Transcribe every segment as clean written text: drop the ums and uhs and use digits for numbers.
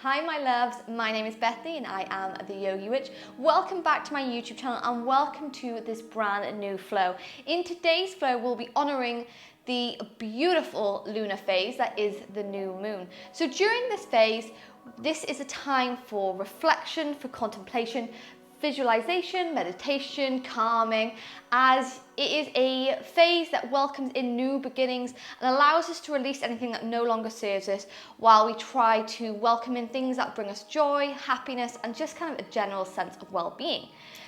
Hi my loves, my name is Bethany and I am the Yogi Witch. Welcome back to my YouTube channel and welcome to this brand new flow. In today's flow we'll be honouring the beautiful lunar phase that is the new moon. So during this phase, this is a time for reflection, for contemplation, visualization, meditation, calming, as it is a phase that welcomes in new beginnings and allows us to release anything that no longer serves us while we try to welcome in things that bring us joy, happiness, and just kind of a general sense of well-being.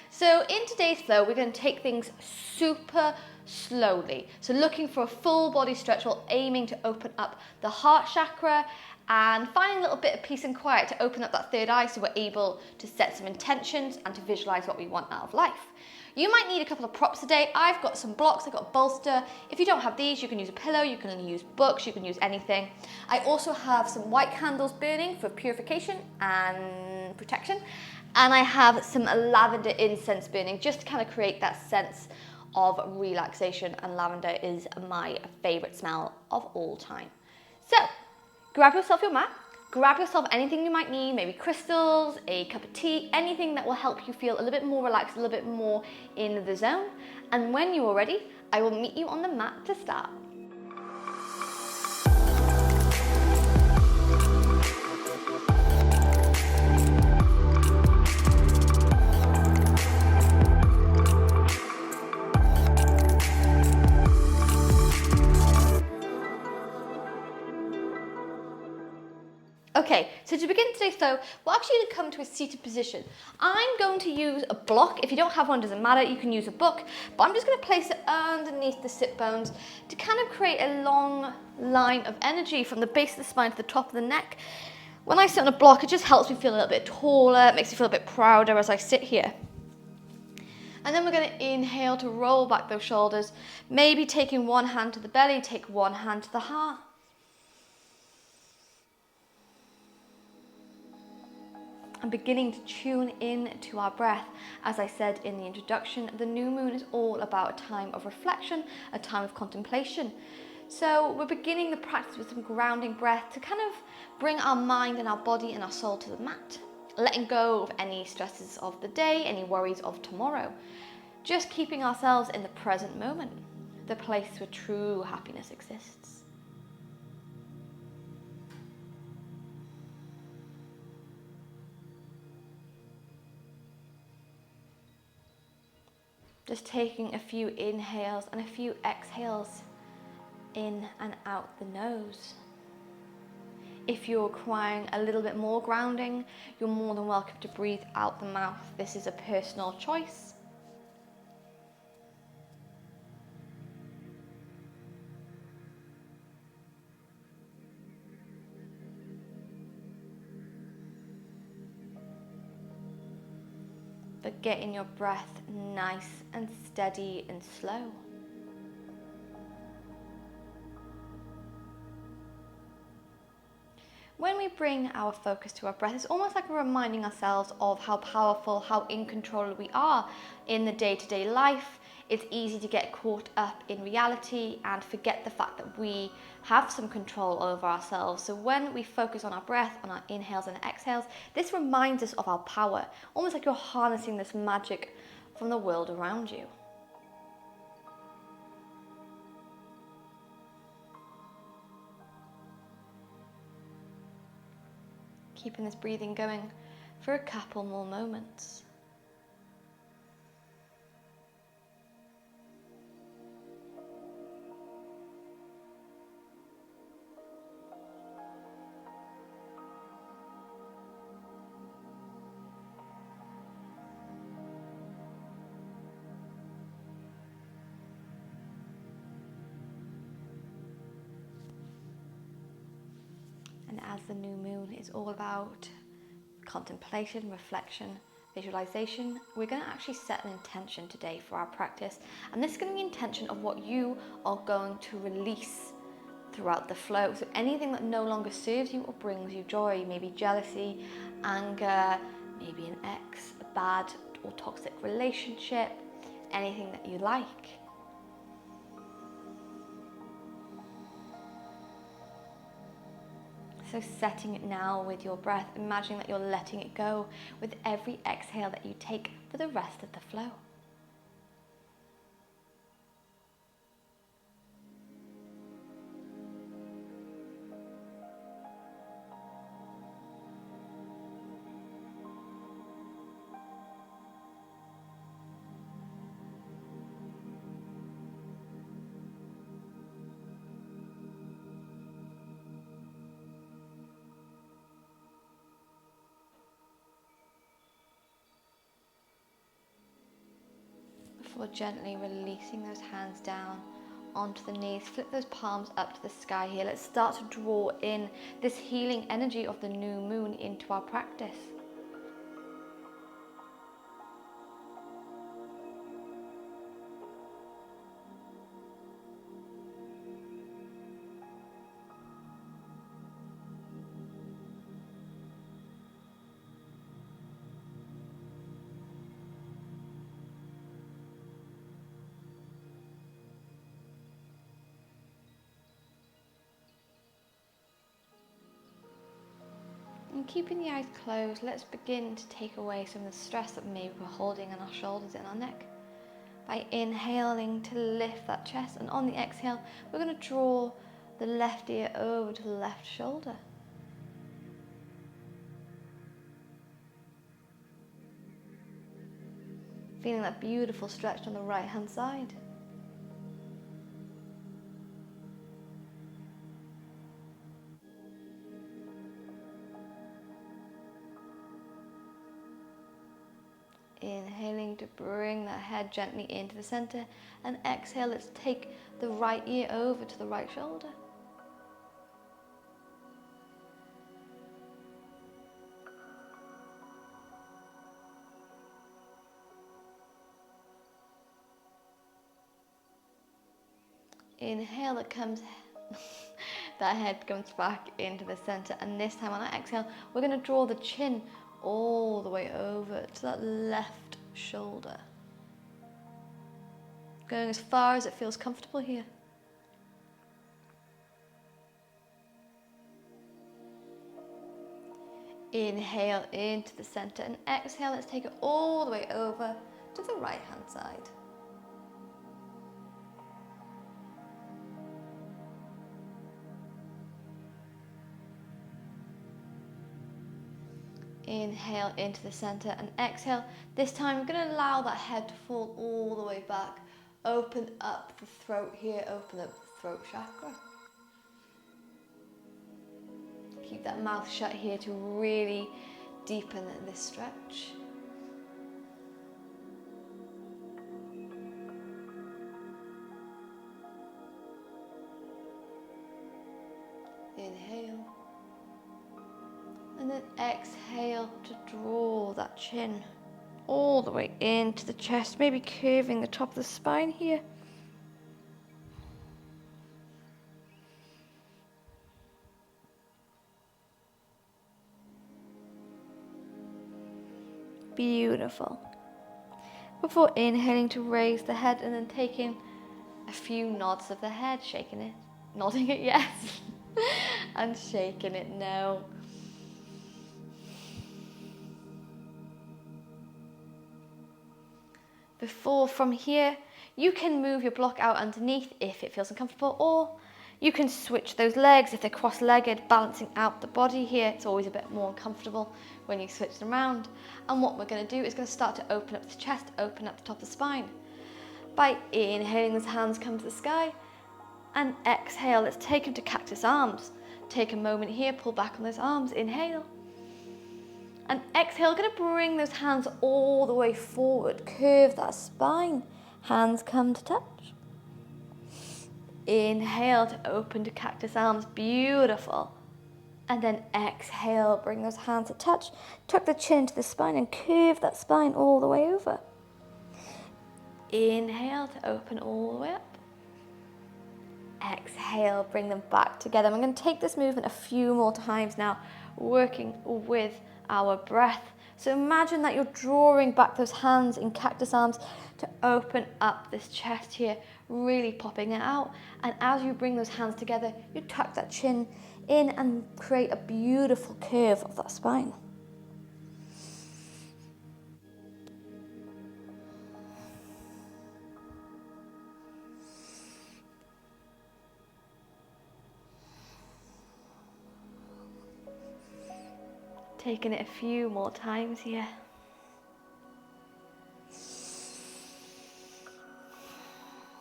So in today's flow, we're going to take things super slowly. So looking for a full body stretch while aiming to open up the heart chakra and finding a little bit of peace and quiet to open up that third eye so we're able to set some intentions and to visualize what we want out of life. You might need a couple of props today. I've got some blocks, I've got a bolster. If you don't have these, you can use a pillow, you can use books, you can use anything. I also have some white candles burning for purification and protection. And I have some lavender incense burning just to kind of create that sense of relaxation, and lavender is my favorite smell of all time. So, grab yourself your mat, grab yourself anything you might need, maybe crystals, a cup of tea, anything that will help you feel a little bit more relaxed, a little bit more in the zone. And when you are ready, I will meet you on the mat to start. Okay, so to begin today's flow, we're actually going to come to a seated position. I'm going to use a block. If you don't have one, doesn't matter, you can use a book, but I'm just going to place it underneath the sit bones to kind of create a long line of energy from the base of the spine to the top of the neck. When I sit on a block, it just helps me feel a little bit taller, it makes me feel a bit prouder as I sit here. And then we're going to inhale to roll back those shoulders, maybe taking one hand to the belly, take one hand to the heart. And beginning to tune in to our breath. As I said in the introduction, the new moon is all about a time of reflection, a time of contemplation. So we're beginning the practice with some grounding breath to kind of bring our mind and our body and our soul to the mat, letting go of any stresses of the day, any worries of tomorrow. Just keeping ourselves in the present moment, the place where true happiness exists. Just taking a few inhales and a few exhales in and out the nose. If you're requiring a little bit more grounding, you're more than welcome to breathe out the mouth. This is a personal choice. But getting your breath nice and steady and slow. When we bring our focus to our breath, it's almost like we're reminding ourselves of how powerful, how in control we are in the day-to-day life. It's easy to get caught up in reality and forget the fact that we have some control over ourselves. So when we focus on our breath, on our inhales and exhales, this reminds us of our power, almost like you're harnessing this magic from the world around you. Keeping this breathing going for a couple more moments. And as the new moon is all about contemplation, reflection, visualization, we're going to actually set an intention today for our practice. And this is going to be the intention of what you are going to release throughout the flow. So anything that no longer serves you or brings you joy, maybe jealousy, anger, maybe an ex, a bad or toxic relationship, anything that you like. So setting it now with your breath, imagining that you're letting it go with every exhale that you take for the rest of the flow. Before gently releasing those hands down onto the knees, flip those palms up to the sky here. Let's start to draw in this healing energy of the new moon into our practice. And keeping the eyes closed, let's begin to take away some of the stress that maybe we're holding on our shoulders and our neck. By inhaling to lift that chest, and on the exhale, we're going to draw the left ear over to the left shoulder. Feeling that beautiful stretch on the right hand side. Inhaling to bring that head gently into the center, and exhale, let's take the right ear over to the right shoulder. Inhale, that head comes back into the center, and this time on our exhale, we're going to draw the chin all the way over to that left shoulder. Going as far as it feels comfortable here. Inhale into the center, and exhale, let's take it all the way over to the right hand side. Inhale into the center, and exhale. This time we're going to allow that head to fall all the way back. Open up the throat here, open up the throat chakra. Keep that mouth shut here to really deepen this stretch. Inhale. And then exhale to draw that chin all the way into the chest, maybe curving the top of the spine here. Beautiful. Before inhaling to raise the head, and then taking a few nods of the head, shaking it, nodding it yes, and shaking it no. From here, you can move your block out underneath if it feels uncomfortable, or you can switch those legs if they're cross-legged, balancing out the body here. It's always a bit more uncomfortable when you switch them around. And what we're going to do is going to start to open up the chest, open up the top of the spine. By inhaling, those hands come to the sky, and exhale, let's take them to Cactus Arms. Take a moment here, pull back on those arms, inhale. And exhale, going to bring those hands all the way forward, curve that spine, hands come to touch. Inhale to open to Cactus Arms, beautiful. And then exhale, bring those hands to touch, tuck the chin to the spine and curve that spine all the way over. Inhale to open all the way up. Exhale, bring them back together. I'm going to take this movement a few more times now, working with our breath. So imagine that you're drawing back those hands in Cactus Arms to open up this chest here, really popping it out. And as you bring those hands together, you tuck that chin in and create a beautiful curve of that spine. Taking it a few more times here.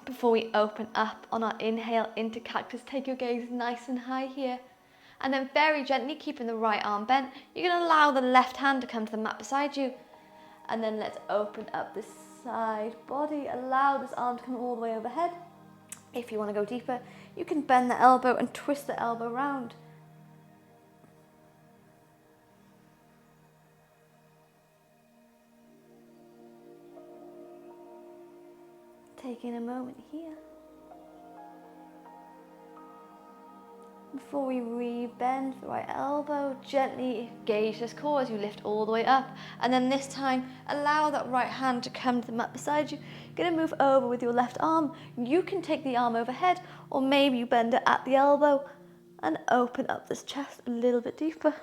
Before we open up on our inhale into cactus, take your gaze nice and high here. And then very gently, keeping the right arm bent, you're going to allow the left hand to come to the mat beside you. And then let's open up the side body. Allow this arm to come all the way overhead. If you want to go deeper, you can bend the elbow and twist the elbow round. Taking a moment here. Before we re-bend the right elbow, gently engage this core as you lift all the way up. And then this time, allow that right hand to come to the mat beside you. You're going to move over with your left arm. You can take the arm overhead, or maybe you bend it at the elbow and open up this chest a little bit deeper.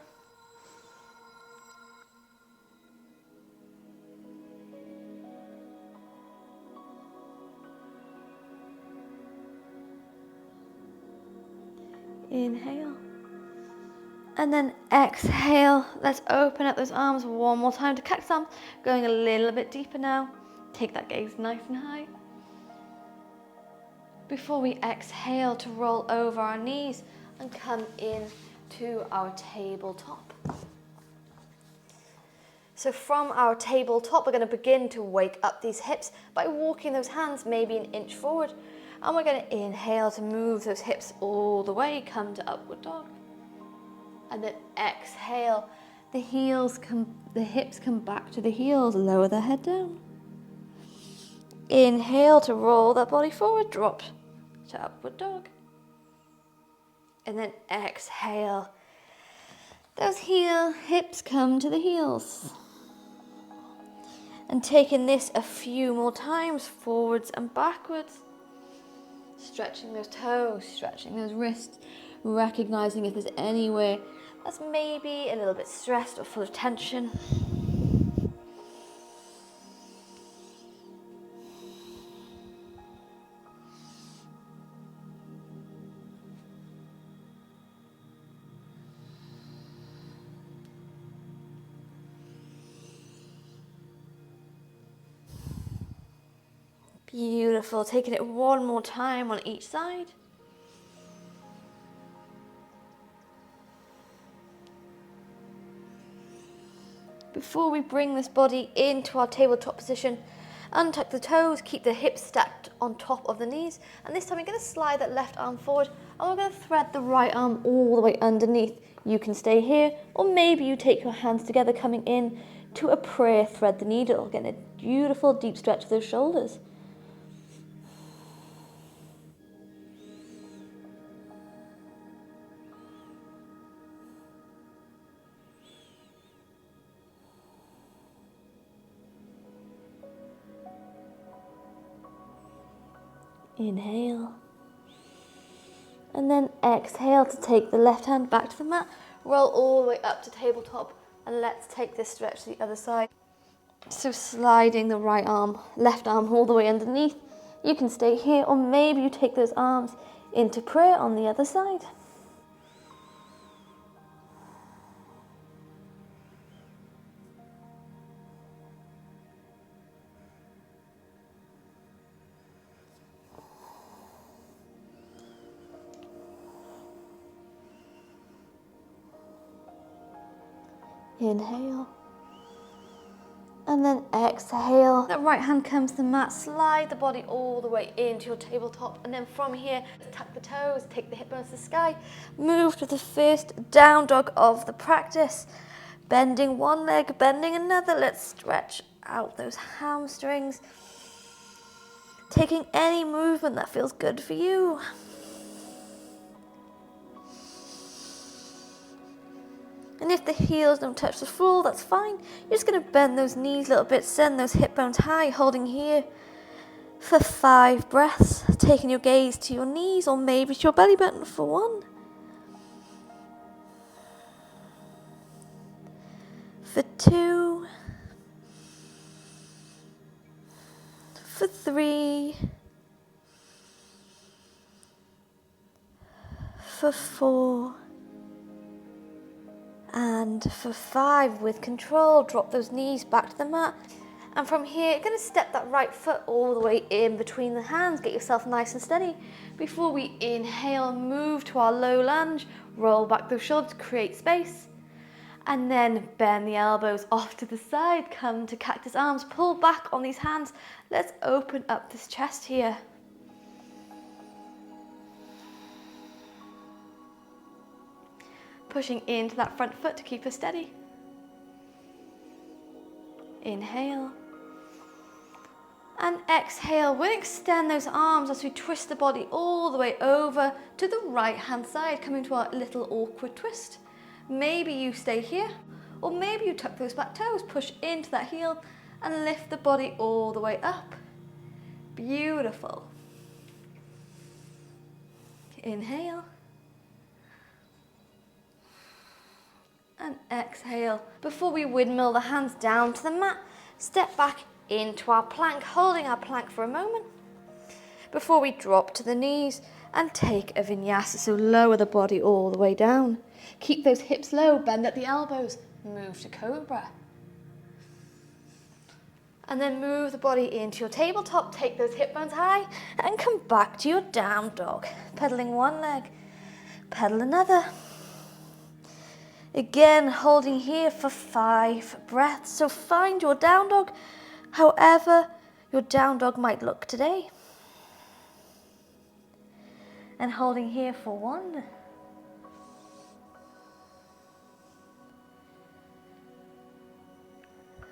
Inhale. And then exhale. Let's open up those arms one more time to cactus arms. Going a little bit deeper now. Take that gaze nice and high. Before we exhale to roll over our knees and come in to our tabletop. So from our tabletop, we're going to begin to wake up these hips by walking those hands maybe an inch forward. And we're going to inhale to move those hips all the way, come to upward dog. And then exhale, the hips come back to the heels, lower the head down. Inhale to roll that body forward, drop to upward dog. And then exhale, those hips come to the heels. And taking this a few more times, forwards and backwards. Stretching those toes, stretching those wrists, recognizing if there's anywhere that's maybe a little bit stressed or full of tension. Beautiful. Taking it one more time on each side. Before we bring this body into our tabletop position, untuck the toes, keep the hips stacked on top of the knees. And this time we're going to slide that left arm forward and we're going to thread the right arm all the way underneath. You can stay here, or maybe you take your hands together coming in to a prayer, thread the needle. Getting a beautiful deep stretch of those shoulders. Inhale. And then exhale to take the left hand back to the mat. Roll all the way up to tabletop. And let's take this stretch to the other side. So sliding the right arm, left arm all the way underneath. You can stay here, or maybe you take those arms into prayer on the other side. Inhale. And then exhale. That right hand comes to the mat. Slide the body all the way into your tabletop. And then from here, tuck the toes, take the hip bones to the sky. Move to the first down dog of the practice. Bending one leg, bending another. Let's stretch out those hamstrings. Taking any movement that feels good for you. And if the heels don't touch the floor, that's fine. You're just going to bend those knees a little bit, send those hip bones high, holding here for 5 breaths. Taking your gaze to your knees or maybe to your belly button for 1. for 2, for 3, for 4, and for 5. With control, drop those knees back to the mat. And from here, you're going to step that right foot all the way in between the hands. Get yourself nice and steady. Before we inhale, move to our low lunge. Roll back those shoulders, create space. And then bend the elbows off to the side. Come to cactus arms. Pull back on these hands. Let's open up this chest here. Pushing into that front foot to keep us steady. Inhale. And exhale. We'll extend those arms as we twist the body all the way over to the right hand side, coming to our little awkward twist. Maybe you stay here, or maybe you tuck those back toes, push into that heel and lift the body all the way up. Beautiful. Inhale. And exhale. Before we windmill the hands down to the mat, step back into our plank, holding our plank for a moment before we drop to the knees and take a vinyasa. So lower the body all the way down. Keep those hips low, bend at the elbows, move to cobra. And then move the body into your tabletop, take those hip bones high and come back to your down dog. Pedaling one leg, pedal another. Again, holding here for 5 breaths. So find your down dog, however your down dog might look today. And holding here for 1.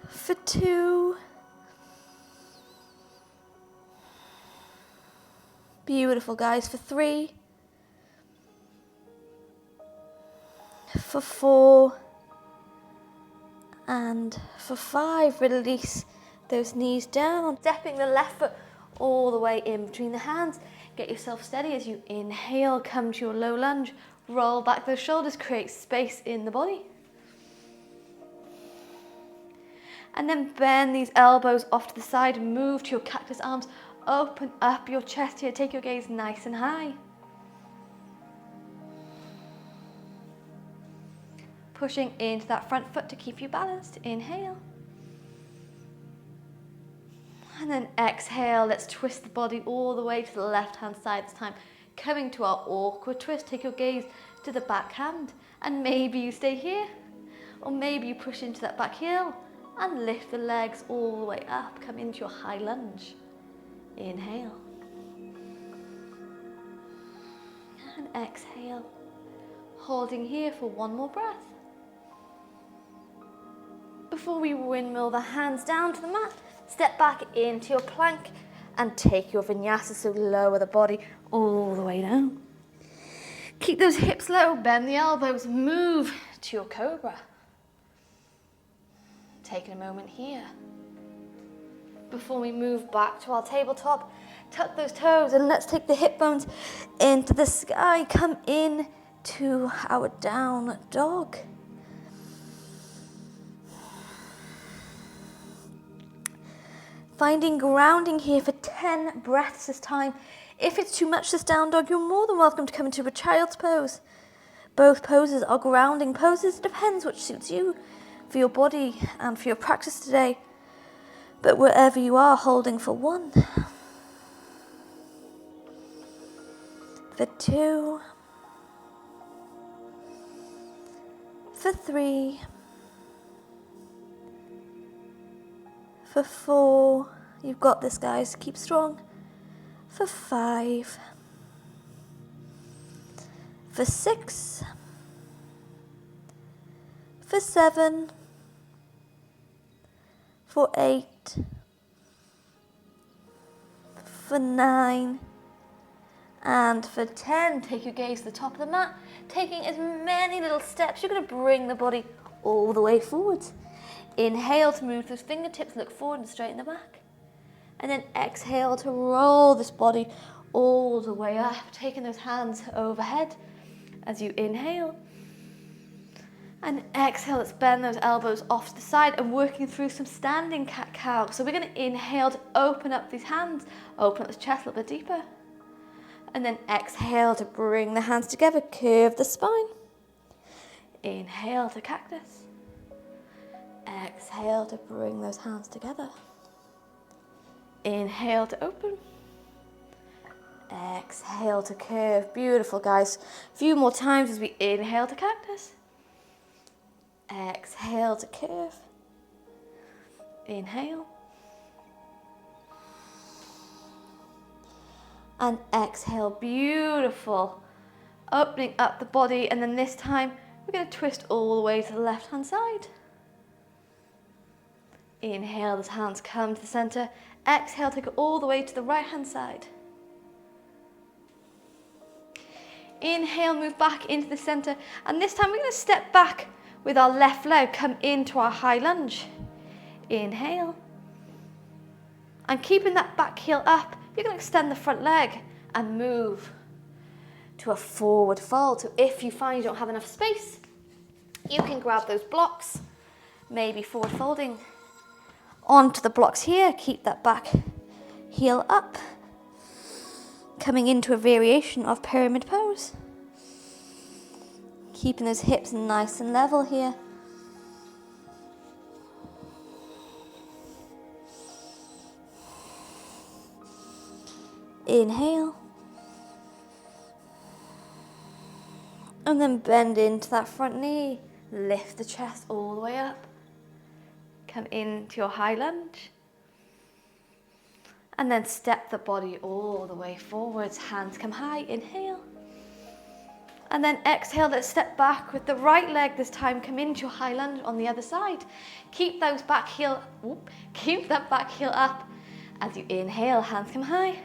For 2. Beautiful, guys. For 3. For 4. And for 5. Release those knees down. Stepping the left foot all the way in between the hands. Get yourself steady as you inhale, come to your low lunge. Roll back those shoulders, create space in the body. And then bend these elbows off to the side, move to your cactus arms, open up your chest here, take your gaze nice and high. Pushing into that front foot to keep you balanced, inhale. And then exhale, let's twist the body all the way to the left hand side this time. Coming to our awkward twist, take your gaze to the back hand. And maybe you stay here, or maybe you push into that back heel and lift the legs all the way up. Come into your high lunge. Inhale. And exhale. Holding here for 1 more breath. Before we windmill the hands down to the mat, step back into your plank and take your vinyasa, so lower the body all the way down. Keep those hips low, bend the elbows, move to your cobra. Taking a moment here. Before we move back to our tabletop, tuck those toes and let's take the hip bones into the sky. Come in to our down dog. Finding grounding here for 10 breaths this time. If it's too much this down dog, you're more than welcome to come into a child's pose. Both poses are grounding poses. It depends which suits you for your body and for your practice today. But wherever you are, holding for 1. For 2. For 3. For 4, you've got this, guys, keep strong. For 5, for 6, for 7, for 8, for 9, and for 10. Take your gaze to the top of the mat, taking as many little steps. You're going to bring the body all the way forwards. Inhale to move those fingertips, look forward and straighten the back. And then exhale to roll this body all the way up, taking those hands overhead as you inhale. And exhale, let's bend those elbows off to the side and working through some standing cat-cow. So we're going to inhale to open up these hands, open up the chest a little bit deeper. And then exhale to bring the hands together, curve the spine. Inhale to cactus. Exhale to bring those hands together. Inhale to open. Exhale to curve. Beautiful, guys. A few more times as we inhale to cactus. Exhale to curve. Inhale. And exhale. Beautiful. Opening up the body, and then this time we're going to twist all the way to the left hand side. Inhale, those hands come to the center. Exhale, take it all the way to the right hand side. Inhale, move back into the center, and this time we're going to step back with our left leg, come into our high lunge. Inhale. And keeping that back heel up, you're going to extend the front leg and move to a forward fold. So if you find you don't have enough space, you can grab those blocks, maybe forward folding onto the blocks here. Keep that back heel up, coming into a variation of pyramid pose. Keeping those hips nice and level here. Inhale. And then bend into that front knee. Lift the chest all the way up. Come into your high lunge. And then step the body all the way forwards. Hands come high. Inhale. And then exhale, let's step back with the right leg this time. Come into your high lunge on the other side. Keep those back heel, keep that back heel up as you inhale, hands come high.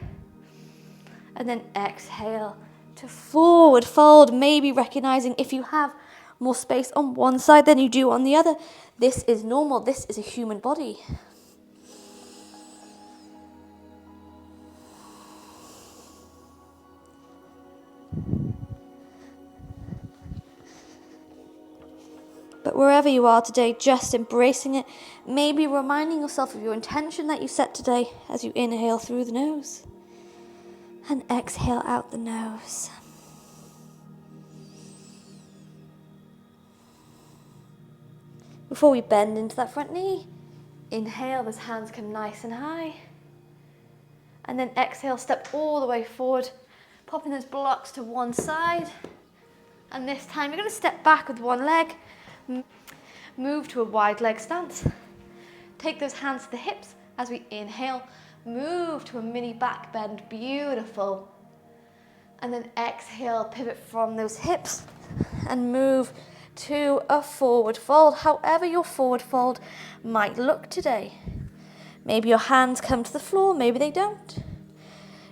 And then exhale to forward fold, maybe recognizing if you have more space on one side than you do on the other. This is normal, this is a human body. But wherever you are today, just embracing it, maybe reminding yourself of your intention that you set today as you inhale through the nose and exhale out the nose. Before we bend into that front knee, inhale, those hands come nice and high. And then exhale, step all the way forward, popping those blocks to one side. And this time you're going to step back with one leg. Move to a wide leg stance. Take those hands to the hips as we inhale. Move to a mini back bend. Beautiful. And then exhale, pivot from those hips and move to a forward fold. However your forward fold might look today. Maybe your hands come to the floor, maybe they don't.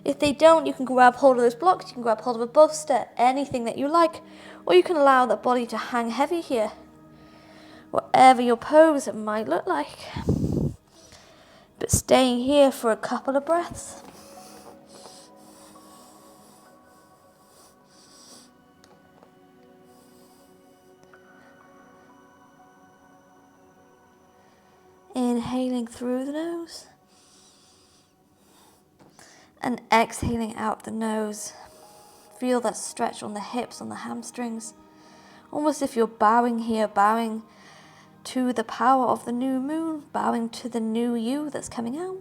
If they don't, you can grab hold of those blocks, you can grab hold of a bolster, anything that you like, or you can allow that body to hang heavy here. Whatever your pose might look like. But staying here for a couple of breaths. Inhaling through the nose. And exhaling out the nose. Feel that stretch on the hips, on the hamstrings. Almost if you're bowing here, bowing to the power of the new moon, bowing to the new you that's coming out.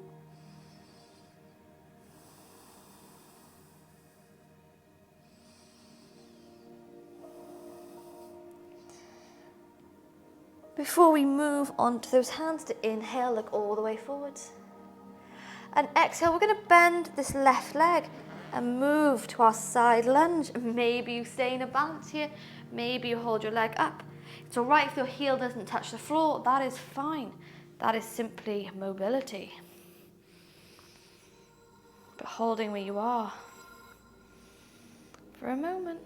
Before we move on to those hands, to inhale, look all the way forwards. And exhale, we're going to bend this left leg and move to our side lunge. Maybe you stay in a balance here, maybe you hold your leg up. It's all right if your heel doesn't touch the floor, that is fine. That is simply mobility. But holding where you are for a moment.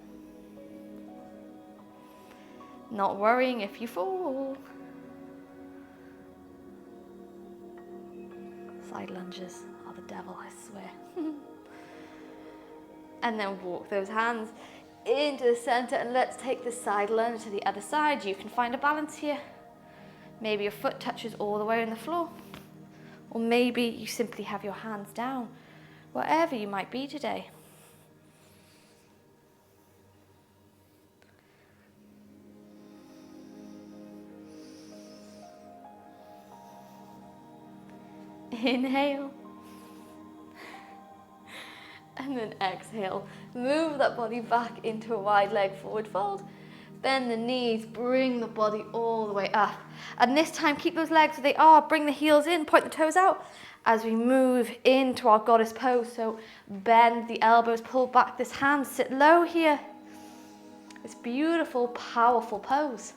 Not worrying if you fall. Side lunges are the devil, I swear. And then walk those hands into the center, and let's take this side lunge to the other side. You can find a balance here. Maybe your foot touches all the way on the floor, or maybe you simply have your hands down, wherever you might be today. Inhale. And then exhale. Move that body back into a wide leg forward fold. Bend the knees, bring the body all the way up. And this time, keep those legs where they are. Bring the heels in, point the toes out as we move into our goddess pose. So bend the elbows, pull back this hand, sit low here. This beautiful, powerful pose.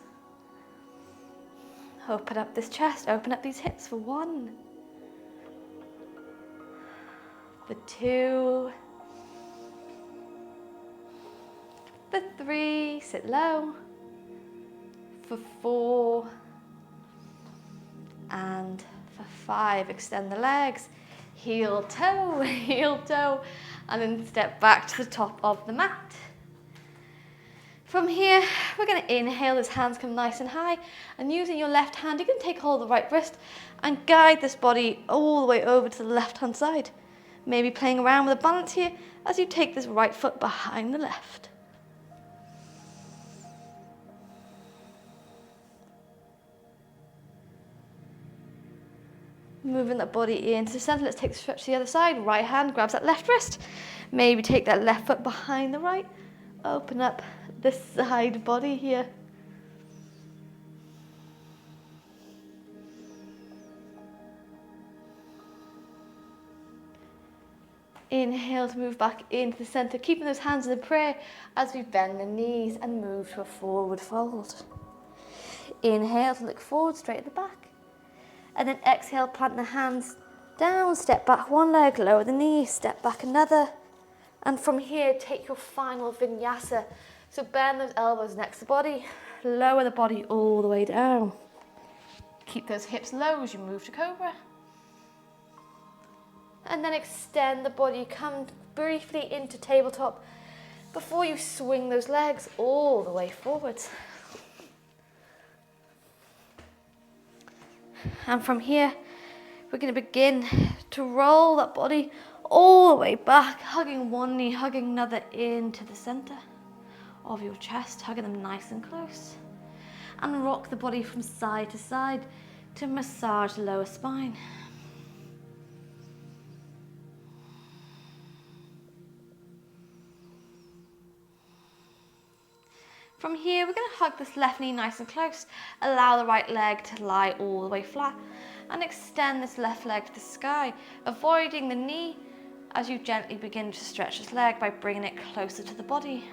Open up this chest, open up these hips for 1, for 2, for 3, sit low, for 4, and for 5, extend the legs, heel toe, and then step back to the top of the mat. From here, we're going to inhale, those hands come nice and high, and using your left hand, you can take hold of the right wrist and guide this body all the way over to the left hand side. Maybe playing around with a balance here as you take this right foot behind the left. Moving that body into the center, let's take the stretch to the other side. Right hand grabs that left wrist. Maybe take that left foot behind the right. Open up the side body here. Inhale to move back into the center, keeping those hands in the prayer as we bend the knees and move to a forward fold. Inhale to look forward, straight at the back. And then exhale, plant the hands down, step back one leg, lower the knee, step back another. And from here, take your final vinyasa. So bend those elbows next to the body, lower the body all the way down. Keep those hips low as you move to cobra. And then extend the body, come briefly into tabletop before you swing those legs all the way forwards. And from here, we're going to begin to roll that body all the way back, hugging one knee, hugging another into the center of your chest, hugging them nice and close. And rock the body from side to side to massage the lower spine. From here, we're going to hug this left knee nice and close, allow the right leg to lie all the way flat, and extend this left leg to the sky, avoiding the knee as you gently begin to stretch this leg by bringing it closer to the body.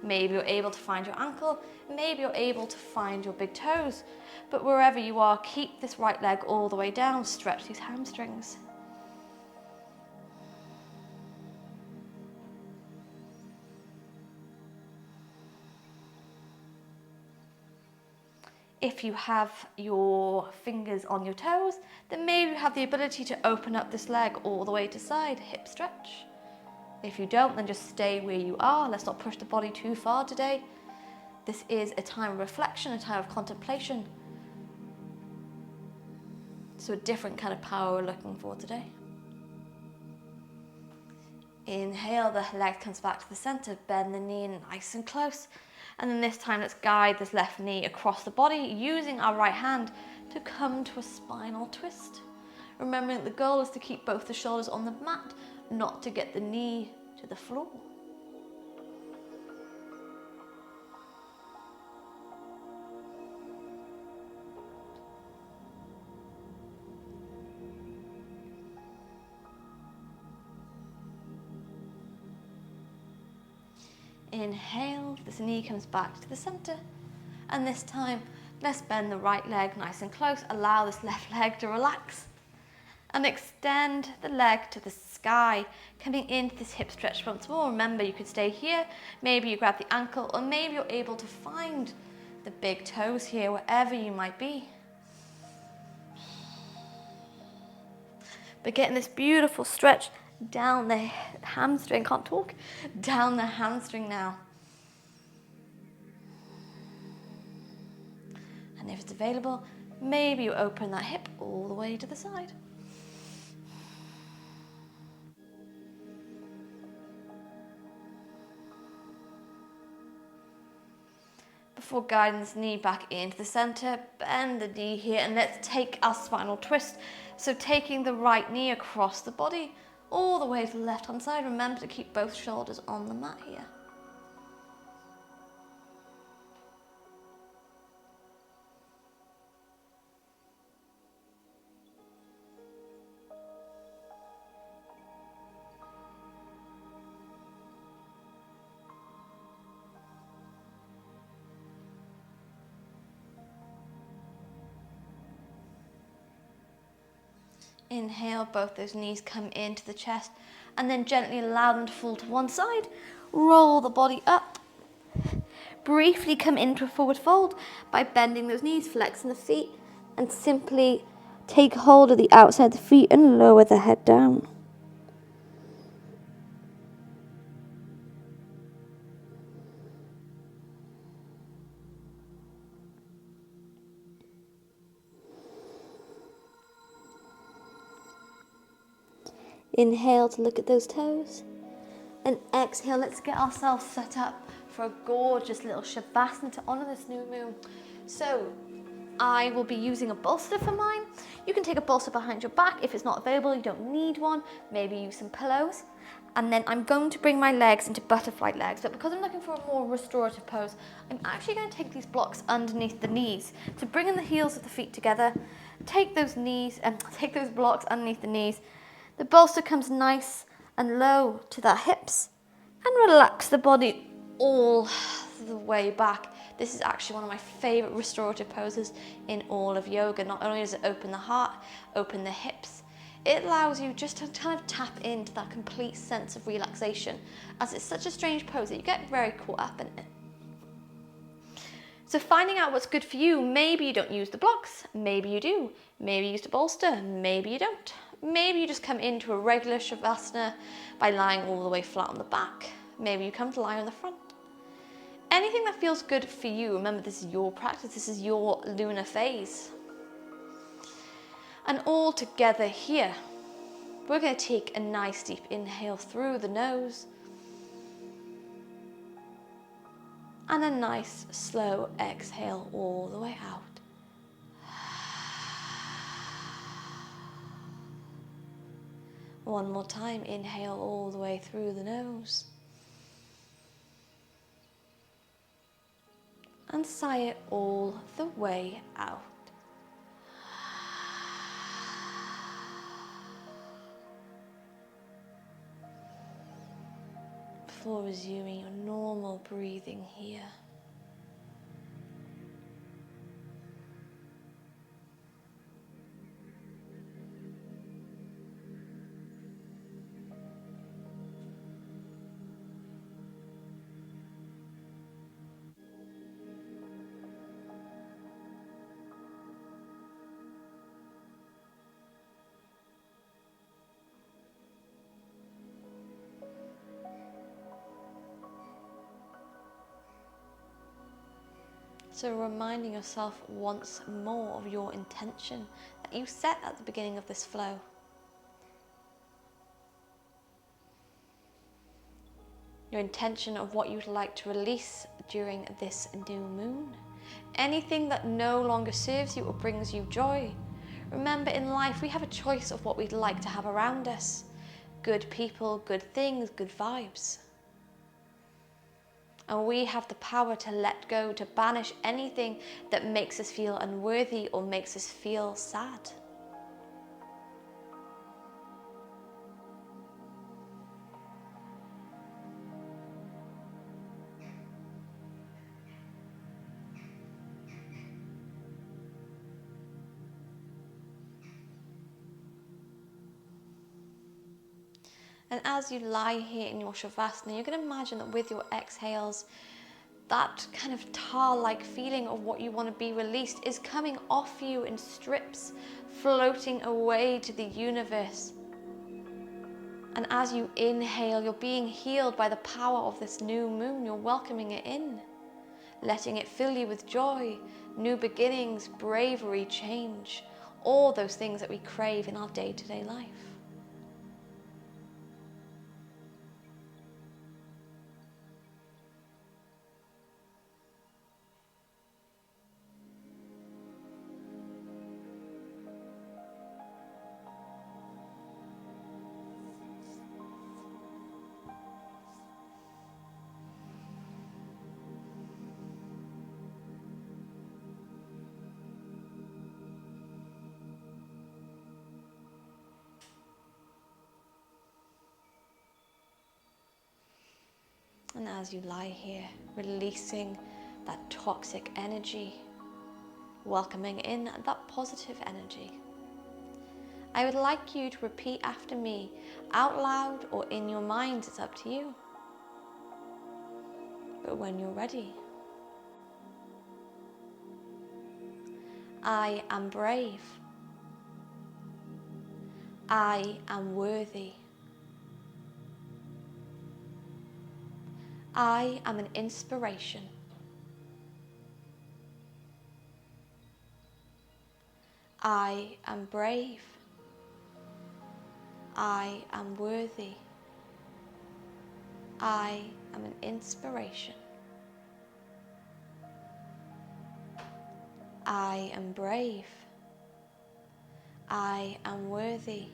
Maybe you're able to find your ankle, maybe you're able to find your big toes, but wherever you are, keep this right leg all the way down, stretch these hamstrings. If you have your fingers on your toes, then maybe you have the ability to open up this leg all the way to side, hip stretch. If you don't, then just stay where you are. Let's not push the body too far today. This is a time of reflection, a time of contemplation. So a different kind of power we're looking for today. Inhale, the leg comes back to the center, bend the knee nice and close. And then this time, let's guide this left knee across the body, using our right hand to come to a spinal twist. Remembering that the goal is to keep both the shoulders on the mat, not to get the knee to the floor. Inhale, this knee comes back to the center. And this time, let's bend the right leg nice and close. Allow this left leg to relax. And extend the leg to the sky, coming into this hip stretch once more. Remember, you could stay here. Maybe you grab the ankle, or maybe you're able to find the big toes here, wherever you might be. But getting this beautiful stretch down the hamstring, can't talk, down the hamstring now. And if it's available, maybe you open that hip all the way to the side. Before guiding this knee back into the center, bend the knee here and let's take our spinal twist. So taking the right knee across the body, all the way to the left hand side. Remember to keep both shoulders on the mat here. Inhale, both those knees come into the chest and then gently allow them to fall to one side. Roll the body up. Briefly come into a forward fold by bending those knees, flexing the feet, and simply take hold of the outside of the feet and lower the head down. Inhale to look at those toes. And exhale, let's get ourselves set up for a gorgeous little Shavasana to honor this new moon. So I will be using a bolster for mine. You can take a bolster behind your back. If it's not available, you don't need one. Maybe use some pillows. And then I'm going to bring my legs into butterfly legs. But because I'm looking for a more restorative pose, I'm actually going to take these blocks underneath the knees to bring in the heels of the feet together. Take those blocks underneath the knees. The bolster comes nice and low to the hips and relax the body all the way back. This is actually one of my favorite restorative poses in all of yoga. Not only does it open the heart, open the hips, it allows you just to kind of tap into that complete sense of relaxation, as it's such a strange pose that you get very caught up in it. So finding out what's good for you, maybe you don't use the blocks, maybe you do, maybe you use the bolster, maybe you don't. Maybe you just come into a regular Shavasana by lying all the way flat on the back. Maybe you come to lie on the front. Anything that feels good for you. Remember, this is your practice, this is your lunar phase. And all together here, we're going to take a nice deep inhale through the nose. And a nice slow exhale all the way out. One more time, inhale all the way through the nose. And sigh it all the way out. Before resuming your normal breathing here. So reminding yourself once more of your intention that you set at the beginning of this flow. Your intention of what you'd like to release during this new moon. Anything that no longer serves you or brings you joy. Remember, in life we have a choice of what we'd like to have around us. Good people, good things, good vibes. And we have the power to let go, to banish anything that makes us feel unworthy or makes us feel sad. And as you lie here in your Shavasana, you're going to imagine that with your exhales, that kind of tar-like feeling of what you want to be released is coming off you in strips, floating away to the universe. And as you inhale, you're being healed by the power of this new moon. You're welcoming it in, letting it fill you with joy, new beginnings, bravery, change, all those things that we crave in our day-to-day life. And as you lie here, releasing that toxic energy, welcoming in that positive energy, I would like you to repeat after me, out loud or in your mind, it's up to you. But when you're ready. I am brave. I am worthy. I am an inspiration. I am brave. I am worthy. I am an inspiration. I am brave. I am worthy.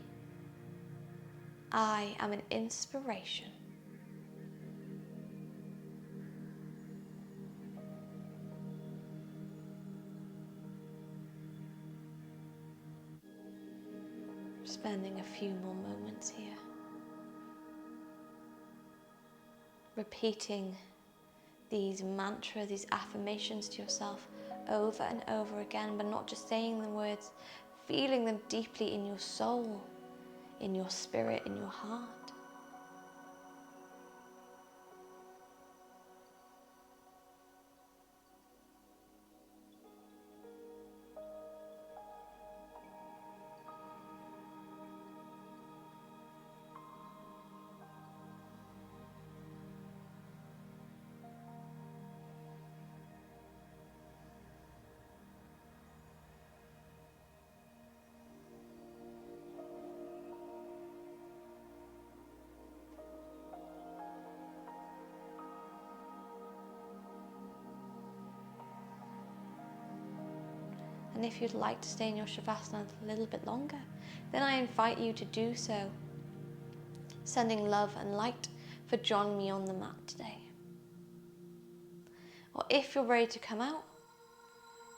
I am an inspiration. Spending a few more moments here, repeating these mantras, these affirmations to yourself over and over again, but not just saying the words, feeling them deeply in your soul, in your spirit, in your heart. And if you'd like to stay in your Shavasana a little bit longer, then I invite you to do so, sending love and light for joining me on the mat today. Or if you're ready to come out,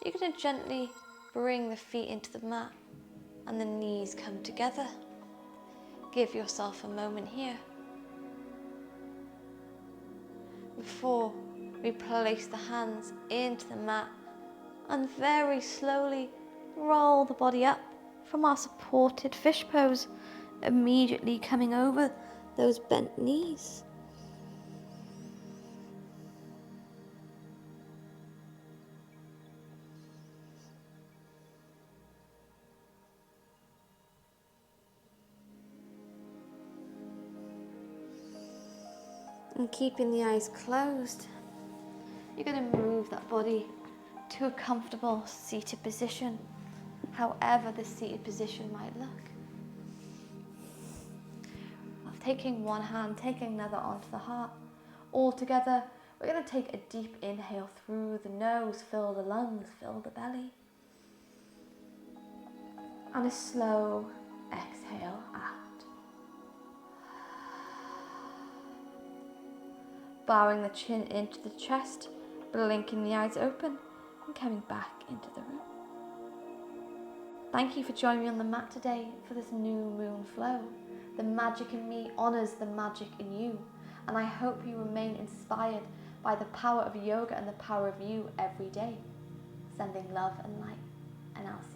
you're going to gently bring the feet into the mat and the knees come together. Give yourself a moment here before we place the hands into the mat and very slowly roll the body up from our supported fish pose, immediately coming over those bent knees. And keeping the eyes closed, you're going to move that body to a comfortable seated position, however the seated position might look. Taking one hand, taking another onto the heart. All together, we're going to take a deep inhale through the nose, fill the lungs, fill the belly. And a slow exhale out. Bowing the chin into the chest, blinking the eyes open, and coming back into the room. Thank you for joining me on the mat today for this new moon flow. The magic in me honors the magic in you, and I hope you remain inspired by the power of yoga and the power of you every day. Sending love and light, and I'll see you